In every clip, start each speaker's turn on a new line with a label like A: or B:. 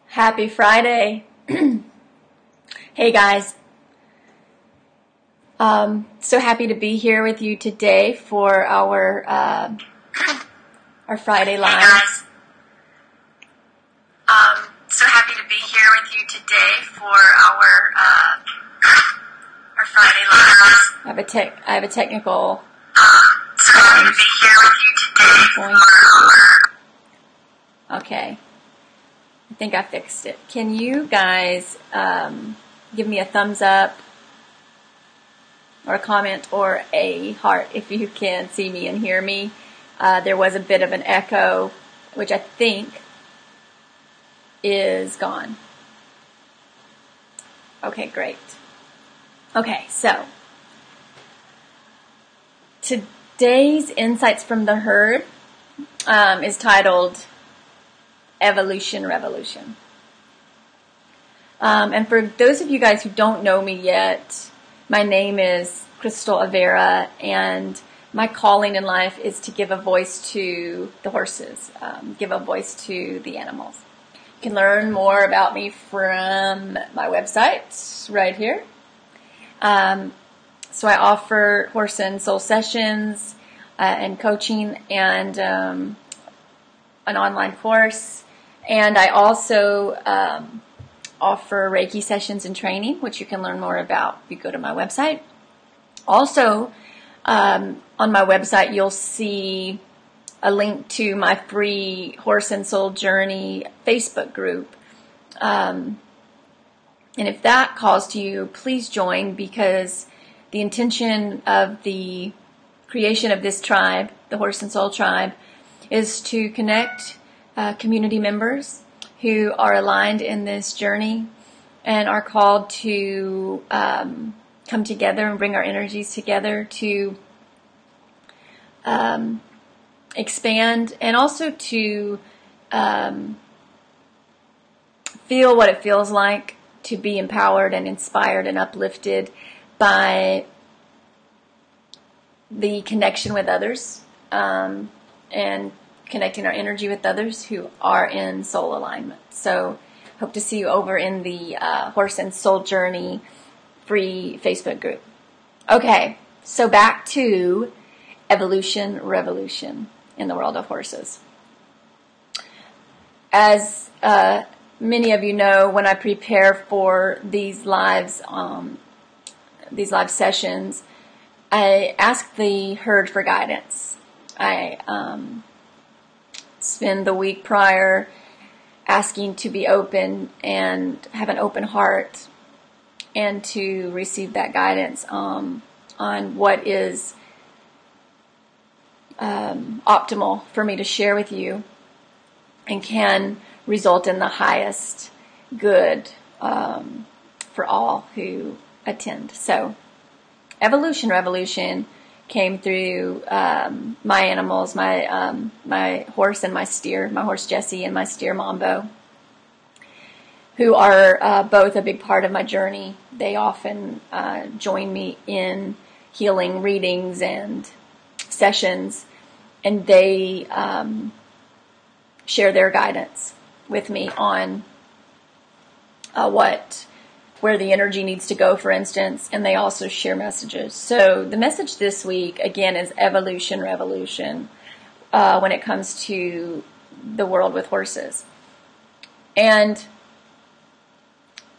A: Happy Friday. Hey guys. So happy to be here with you today for our Friday live.
B: Hey guys. So happy to be here with you today for our Friday live.
A: I have a technical
B: So happy to be here with you today for
A: Okay. I think I fixed it. Can you guys give me a thumbs up or a comment or a heart if you can see me and hear me? There was a bit of an echo, which I think is gone. Okay, great. Okay, so today's Insights from the Herd is titled Evolution Revolution. And for those of you guys who don't know me yet, my name is Crystal Avera, and my calling in life is to give a voice to the horses, give a voice to the animals. You can learn more about me from my website right here. So I offer horse and soul sessions and coaching and an online course. And I also offer Reiki sessions and training, which you can learn more about if you go to my website. Also, on my website, you'll see a link to my free Horse and Soul Journey Facebook group. And if that calls to you, please join, because the intention of the creation of this tribe, the Horse and Soul Tribe, is to connect community members who are aligned in this journey and are called to come together and bring our energies together to expand, and also to feel what it feels like to be empowered and inspired and uplifted by the connection with others, and connecting our energy with others who are in soul alignment. So hope to see you over in the Horse and Soul Journey free Facebook group. Okay, so back to evolution, revolution in the world of horses. As many of you know, when I prepare for these live sessions, I ask the herd for guidance. I spend the week prior asking to be open and have an open heart and to receive that guidance on what is optimal for me to share with you and can result in the highest good for all who attend. So evolution revolution came through my animals, my horse and my steer, my horse Jesse and my steer Mambo, who are both a big part of my journey. They often join me in healing readings and sessions, and they share their guidance with me on where the energy needs to go, for instance, and they also share messages. So the message this week, again, is evolution, revolution, when it comes to the world with horses. And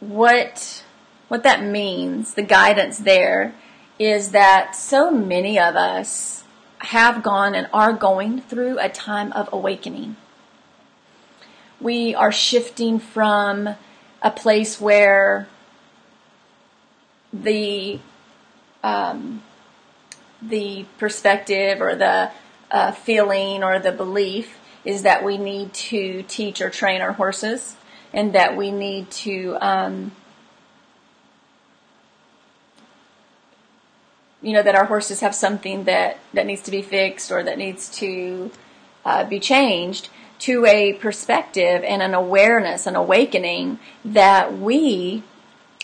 A: what that means, the guidance there, is that so many of us have gone and are going through a time of awakening. We are shifting from a place where the perspective or the feeling or the belief is that we need to teach or train our horses, and that we need to that our horses have something that needs to be fixed or that needs to be changed, to a perspective and an awareness, an awakening that we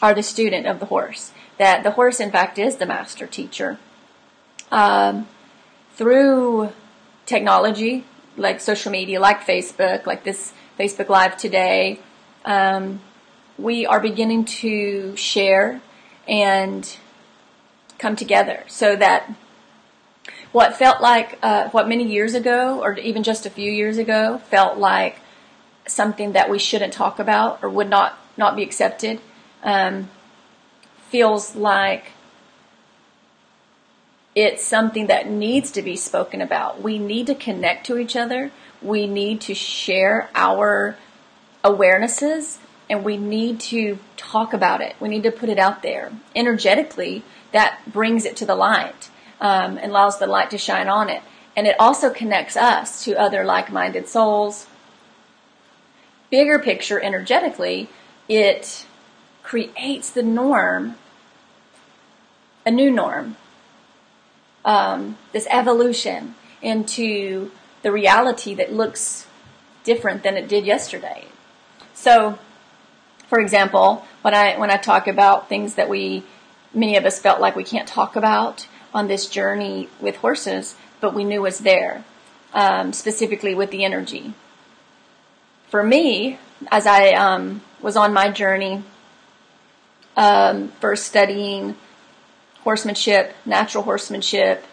A: are the student of the horse, that the horse, in fact, is the master teacher. Through technology, like social media, like Facebook, like this Facebook Live today, we are beginning to share and come together, so that what felt like, what many years ago, or even just a few years ago, felt like something that we shouldn't talk about or would not be accepted, feels like it's something that needs to be spoken about. We need to connect to each other. We need to share our awarenesses, and we need to talk about it. We need to put it out there. Energetically, that brings it to the light, and allows the light to shine on it. And it also connects us to other like-minded souls. Bigger picture, energetically, it creates the norm, a new norm, this evolution into the reality that looks different than it did yesterday. So, for example, when I talk about things that many of us felt like we can't talk about on this journey with horses, but we knew was there, specifically with the energy. For me, as I was on my journey, first studying horsemanship, natural horsemanship,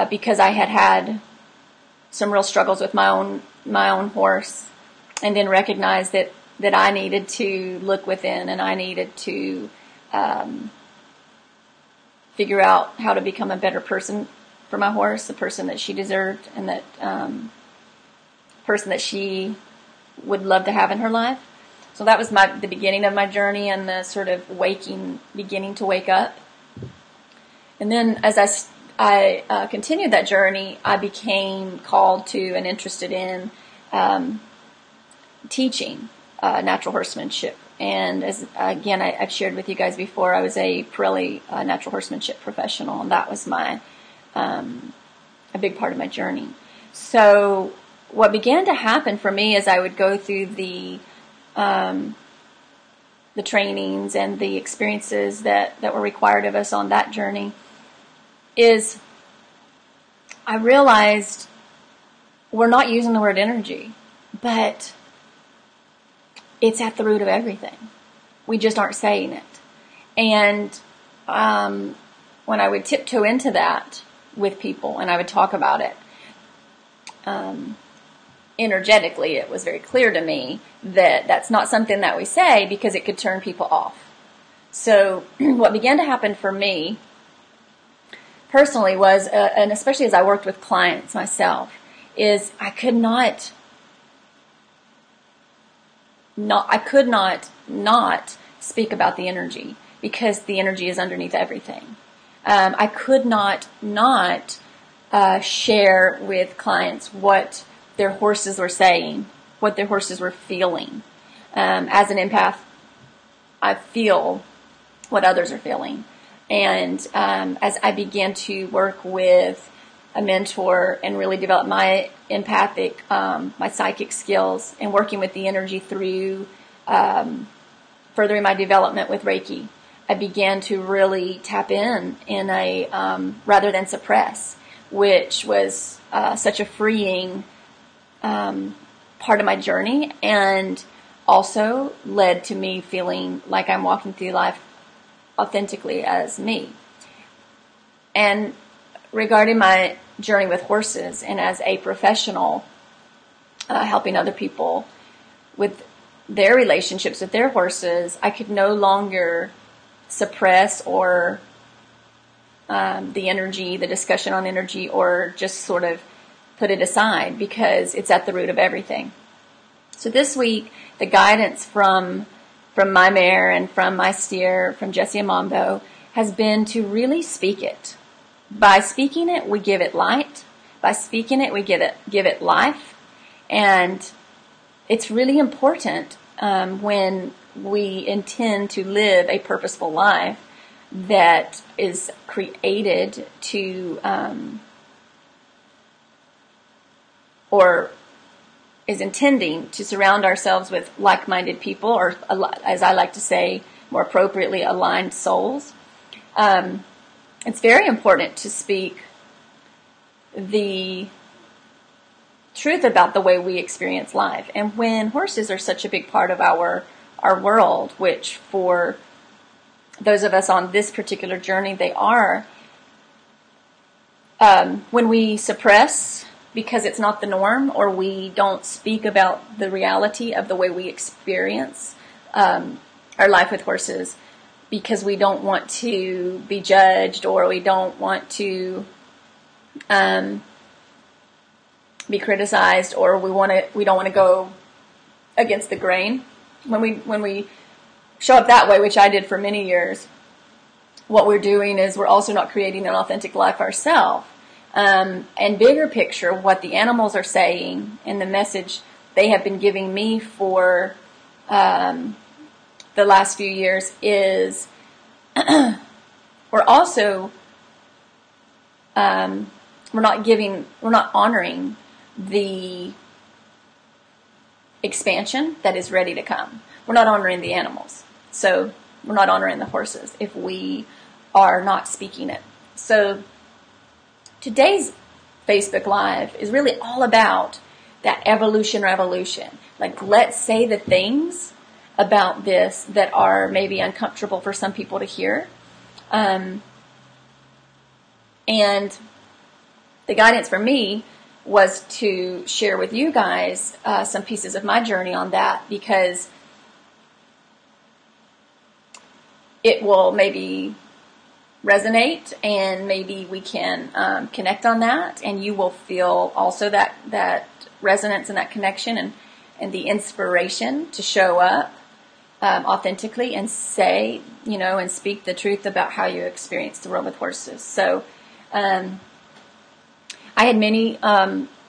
A: because I had some real struggles with my own horse, and then recognized that I needed to look within, and I needed to figure out how to become a better person for my horse, the person that she deserved, and that person that she would love to have in her life. So that was the beginning of my journey, and the sort of beginning to wake up. And then as I continued that journey, I became called to and interested in teaching natural horsemanship. And as again, I've shared with you guys before, I was a Pirelli natural horsemanship professional, and that was a big part of my journey. So what began to happen for me as I would go through the trainings and the experiences that were required of us on that journey is I realized we're not using the word energy, but it's at the root of everything. We just aren't saying it. And when I would tiptoe into that with people and I would talk about it, energetically, it was very clear to me that that's not something that we say, because it could turn people off. So what began to happen for me personally was, and especially as I worked with clients myself, is I could not speak about the energy, because the energy is underneath everything. I could not share with clients what their horses were saying, what their horses were feeling. As an empath, I feel what others are feeling. And as I began to work with a mentor and really develop my empathic, my psychic skills, and working with the energy through furthering my development with Reiki, I began to really tap in a rather than suppress, which was such a freeing part of my journey, and also led to me feeling like I'm walking through life authentically as me. And regarding my journey with horses, and as a professional helping other people with their relationships with their horses, I could no longer suppress or the energy, the discussion on energy, or just sort of put it aside, because it's at the root of everything. So this week, the guidance from my mare and from my steer, from Jessie Amambo, has been to really speak it. By speaking it, we give it light. By speaking it, we give it life. And it's really important when we intend to live a purposeful life that is created to, or is intending to surround ourselves with like-minded people, or, as I like to say more appropriately, aligned souls. It's very important to speak the truth about the way we experience life. And when horses are such a big part of our world, which for those of us on this particular journey, they are, when we suppress because it's not the norm, or we don't speak about the reality of the way we experience our life with horses because we don't want to be judged, or we don't want to be criticized, or we don't want to go against the grain. When we show up that way, which I did for many years, what we're doing is we're also not creating an authentic life ourselves. And bigger picture, what the animals are saying and the message they have been giving me for the last few years is we're also we're not honoring the expansion that is ready to come. We're not honoring the animals. So we're not honoring the horses if we are not speaking it. So today's Facebook Live is really all about that evolution revolution. Like, let's say the things about this that are maybe uncomfortable for some people to hear. And the guidance for me was to share with you guys some pieces of my journey on that, because it will maybe resonate, and maybe we can connect on that, and you will feel also that resonance and that connection and the inspiration to show up authentically and say, and speak the truth about how you experience the world with horses. So I had many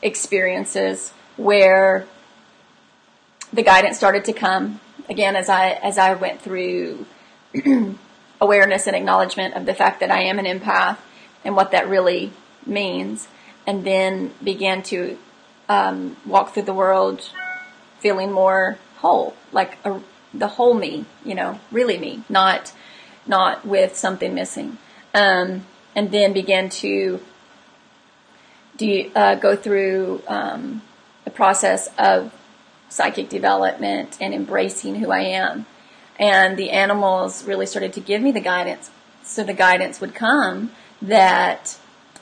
A: experiences where the guidance started to come again as I went through awareness and acknowledgement of the fact that I am an empath and what that really means, and then began to walk through the world feeling more whole, like the whole me, really me, not with something missing, and then began to go through the process of psychic development and embracing who I am. And the animals really started to give me the guidance. So the guidance would come that,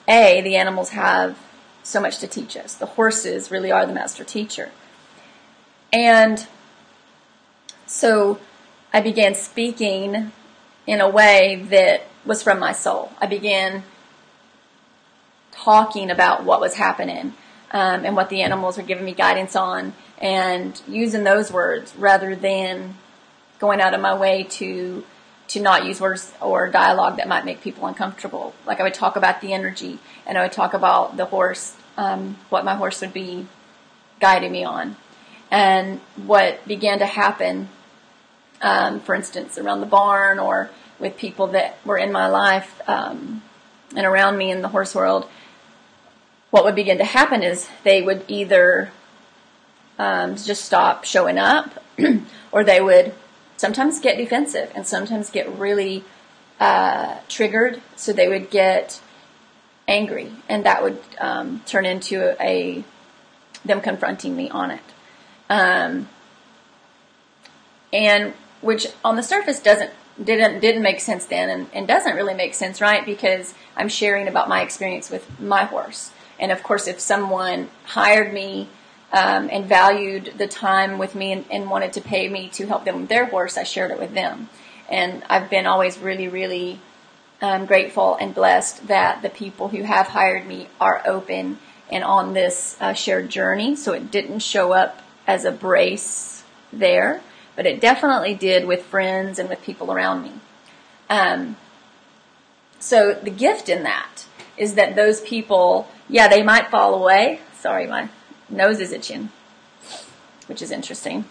A: the animals have so much to teach us. The horses really are the master teacher. And so I began speaking in a way that was from my soul. I began talking about what was happening and what the animals were giving me guidance on, and using those words rather than going out of my way to not use words or dialogue that might make people uncomfortable. Like, I would talk about the energy, and I would talk about the horse, what my horse would be guiding me on. And what began to happen, for instance, around the barn or with people that were in my life and around me in the horse world, what would begin to happen is they would either just stop showing up, or they would sometimes get defensive and sometimes get really triggered. So they would get angry, and that would turn into them confronting me on it. And which on the surface didn't make sense then, and doesn't really make sense, right? Because I'm sharing about my experience with my horse. And of course, if someone hired me and valued the time with me and wanted to pay me to help them with their horse, I shared it with them. And I've been always really, really grateful and blessed that the people who have hired me are open and on this shared journey. So it didn't show up as a brace there, but it definitely did with friends and with people around me. So the gift in that is that those people, they might fall away. Sorry, my nose is itching, which is interesting.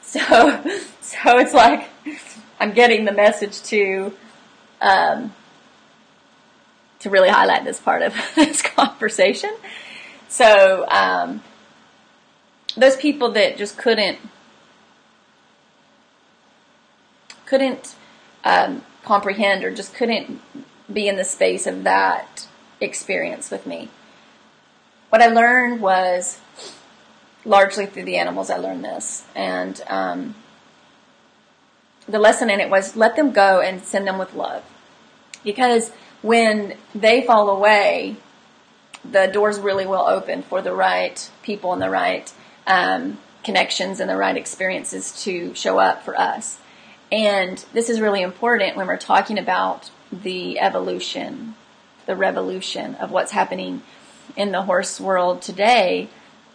A: So it's like I'm getting the message to really highlight this part of this conversation. So those people that just couldn't comprehend, or just couldn't be in the space of that experience with me, what I learned was largely through the animals. I learned this, and the lesson in it was let them go and send them with love, because when they fall away, the doors really will open for the right people and the right connections and the right experiences to show up for us. And this is really important when we're talking about the evolution, the revolution of what's happening in the horse world today.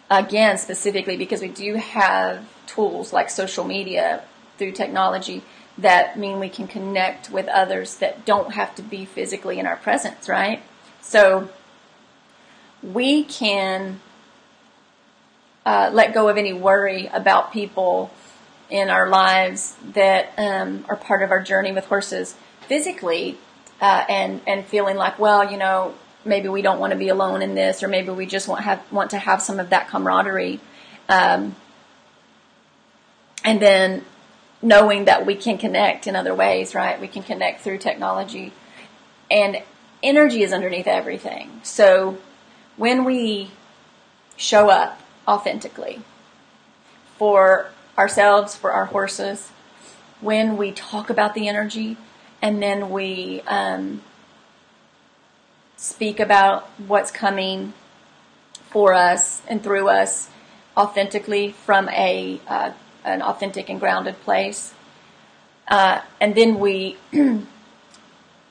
A: Again, specifically because we do have tools like social media through technology that mean we can connect with others that don't have to be physically in our presence, right? So we can let go of any worry about people in our lives that are part of our journey with horses physically, and feeling like, well, you know, maybe we don't want to be alone in this, or maybe we just want to have some of that camaraderie, and then knowing that we can connect in other ways, right? We can connect through technology, and energy is underneath everything. So when we show up authentically for ourselves, for our horses, when we talk about the energy, and then we speak about what's coming for us and through us authentically from an authentic and grounded place, and then we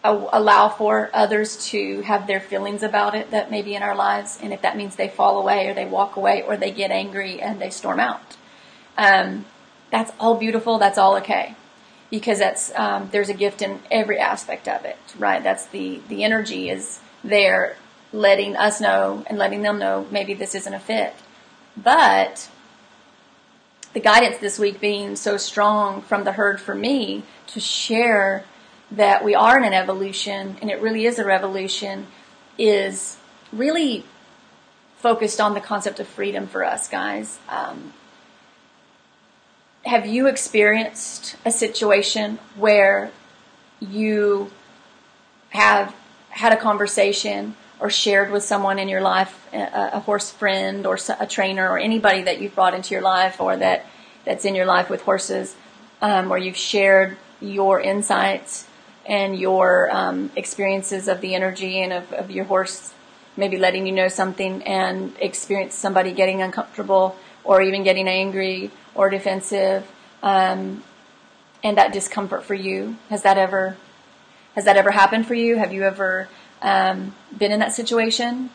A: allow for others to have their feelings about it that may be in our lives, and if that means they fall away or they walk away or they get angry and they storm out, that's all beautiful. That's all okay, because that's there's a gift in every aspect of it, right? That's the energy is there, letting us know and letting them know maybe this isn't a fit. But the guidance this week being so strong from the herd for me to share that we are in an evolution, and it really is a revolution, is really focused on the concept of freedom for us, guys. Have you experienced a situation where you have had a conversation or shared with someone in your life, a horse friend or a trainer or anybody that you've brought into your life or that's in your life with horses, where you've shared your insights and your experiences of the energy and of your horse, maybe letting you know something, and experience somebody getting uncomfortable or even getting angry or defensive, and that discomfort for you? Has that ever happened for you? Have you ever been in that situation?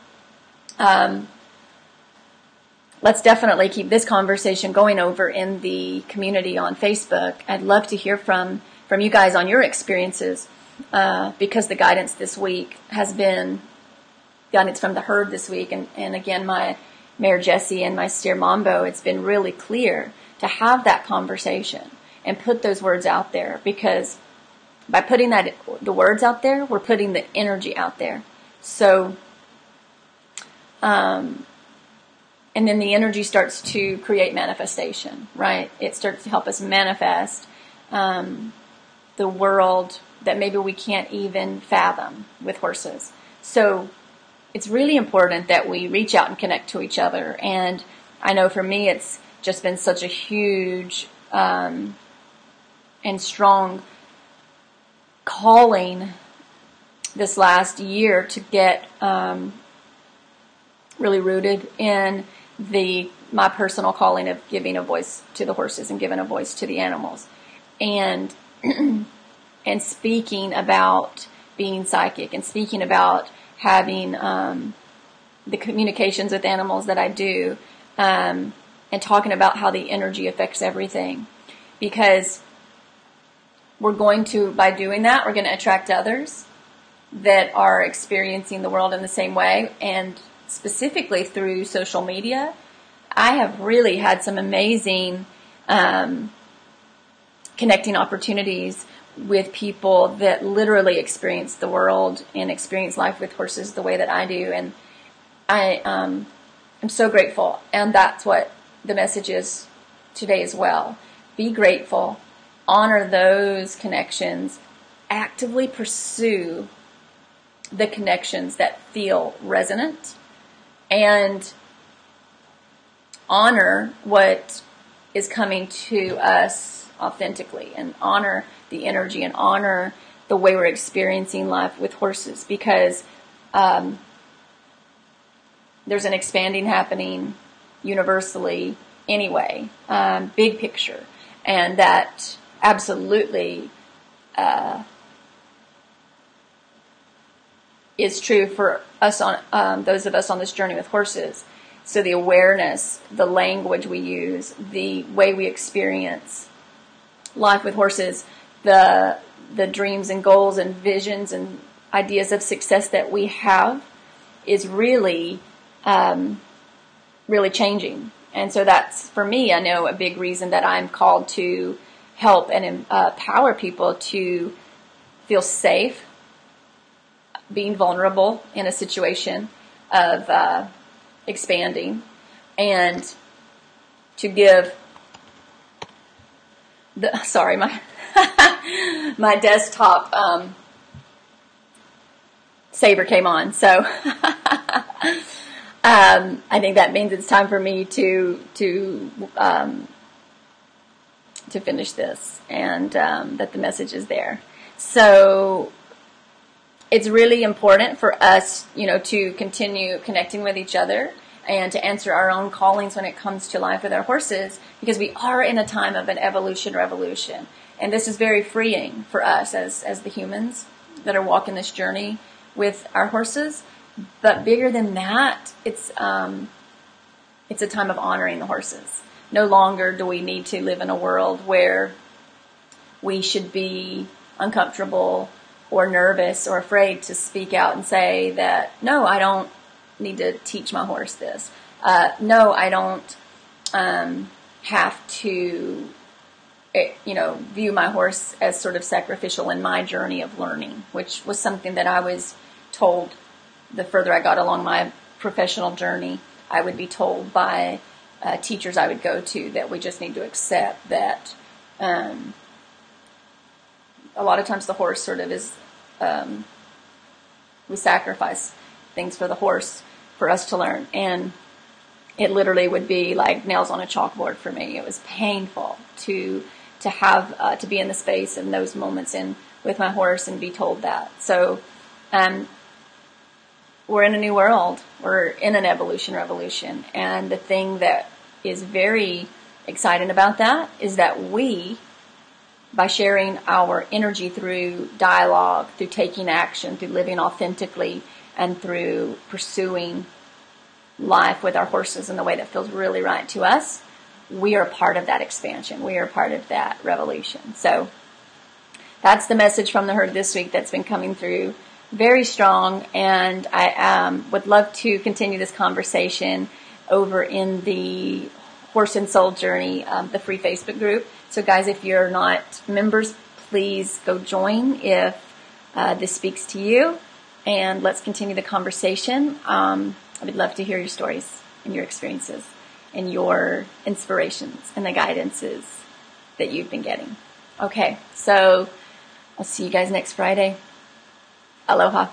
A: Let's definitely keep this conversation going over in the community on Facebook. I'd love to hear from you guys on your experiences, because the guidance this week has been guidance from the herd this week, and again, my mare Jessie and my steer Mambo, it's been really clear to have that conversation and put those words out there, because by putting the words out there, we're putting the energy out there. So, and then the energy starts to create manifestation, right? It starts to help us manifest the world that maybe we can't even fathom with horses. So it's really important that we reach out and connect to each other. And I know for me, it's just been such a huge and strong calling this last year to get really rooted in my personal calling of giving a voice to the horses and giving a voice to the animals, and and speaking about being psychic and speaking about having the communications with animals that I do, and talking about how the energy affects everything, because by doing that, we're going to attract others that are experiencing the world in the same way. And specifically through social media, I have really had some amazing connecting opportunities with people that literally experience the world and experience life with horses the way that I do. And I'm so grateful. And that's what the message is today as well. Be grateful. Honor those connections. Actively pursue the connections that feel resonant and honor what is coming to us authentically, and honor the energy, and honor the way we're experiencing life with horses, because there's an expanding happening universally anyway, big picture, and that absolutely is true for us on those of us on this journey with horses. So the awareness, the language we use, the way we experience life with horses, the dreams and goals and visions and ideas of success that we have is really, really changing. And so that's, for me, I know a big reason that I'm called to help and empower people to feel safe being vulnerable in a situation of expanding, and to give my desktop saber came on, so I think that means it's time for me to finish this, and that the message is there. So it's really important for us, to continue connecting with each other and to answer our own callings when it comes to life with our horses, because we are in a time of an evolution revolution. And this is very freeing for us as the humans that are walking this journey with our horses. But bigger than that, it's a time of honoring the horses. No longer do we need to live in a world where we should be uncomfortable or nervous or afraid to speak out and say that, no, I don't need to teach my horse this. No, I don't have to, view my horse as sort of sacrificial in my journey of learning, which was something that I was told the further I got along my professional journey. I would be told by teachers I would go to that we just need to accept that a lot of times the horse sort of is, we sacrifice things for the horse for us to learn. And it literally would be like nails on a chalkboard for me. It was painful to have, to be in the space in those moments with my horse and be told that. So, we're in a new world. We're in an evolution revolution. And the thing that is very exciting about that is that we, by sharing our energy through dialogue, through taking action, through living authentically, and through pursuing life with our horses in the way that feels really right to us, we are part of that expansion. We are part of that revolution. So that's the message from the herd this week that's been coming through very strong, and I would love to continue this conversation over in the Horse and Soul Journey, the free Facebook group. So guys, if you're not members, please go join if this speaks to you, and let's continue the conversation. I would love to hear your stories and your experiences and your inspirations and the guidances that you've been getting. Okay, so I'll see you guys next Friday. Aloha.